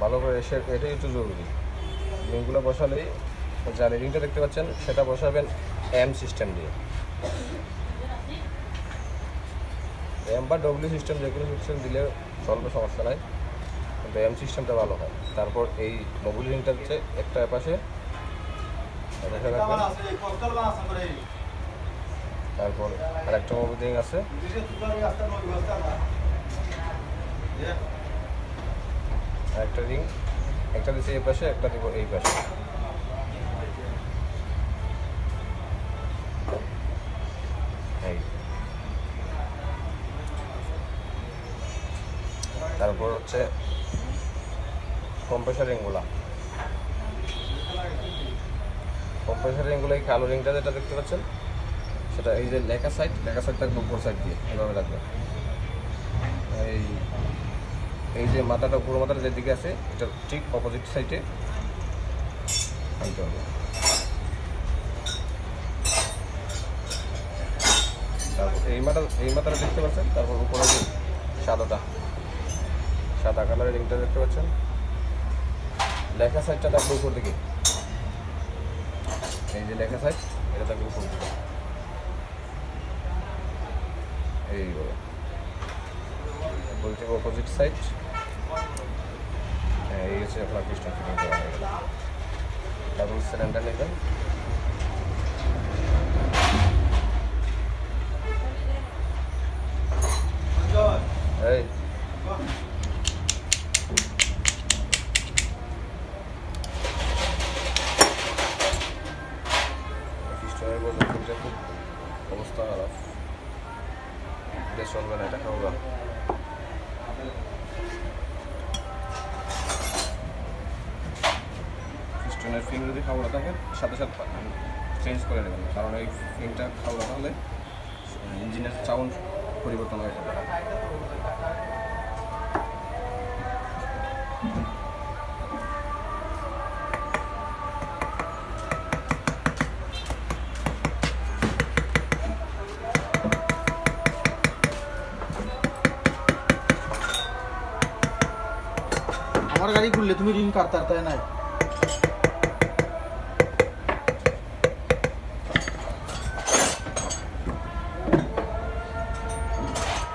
ভালো করে এটাই একটু জরুরি। রিংগুলো বসালেই যা রিংটা দেখতে পাচ্ছেন সেটা বসাবেন এম সিস্টেম দিয়ে, এম বা ডব্লিউ সিস্টেম যে কোনো সিস্টেম দিলে চলবে, সমস্যা নাই, কিন্তু এম সিস্টেমটা ভালো হয়। তারপর এই মোবিল রিংটা হচ্ছে একটা পাশে রেখে রাখবেন, তারপর আরেকটা মোবিল রিং আছে, আরেকটা রিং, একটা দিচ্ছে এই পাশে, একটা দিব এই পাশে। এই তারপর হচ্ছে কম্প্রেসার রিংগুলো, কম্প্রেসার রিংগুলো এই কালো রিংটা যেটা দেখতে পাচ্ছেন সেটা এই যে লেখা সাইড থাকবে উপর সাইড দিয়ে এভাবে রাখবেন। এই যে মাথাটা, পুরো মাথাটা যেদিকে আছে এটা ঠিক অপোজিট সাইডে আনতে হবে। তারপর এই মাথাটা দেখতে পাচ্ছেন, তারপর উপরে যে সাদা কালারের রিংটা দেখতে পাচ্ছেন, লেখা সাইডটা থাকবে উপর দিকে, এই যে লেখা সাইড এটা থাকবে উপর দিকে, এইভাবে উপর থেকে অপোজিট সাইড। এই হচ্ছে আপনার পিস্টন ফিটিং করা হয়ে গেল। ডাবল সিলিন্ডার নেবেন, এই পিস্টনের বলতে খুব অবস্থা খারাপ, এটা চলবে না, এটা খাওয়া। পিস্টনের ফিং যদি খাওয়া থাকে সাথে সাথে চেঞ্জ করে নেবেন, কারণ এই ফিংটা খাওয়া হলে ইঞ্জিনের সাউন্ড পরিবর্তন হয়ে যাবে। আমার গাড়ি খুললে তুমি রিং কাটতে তাই নাই?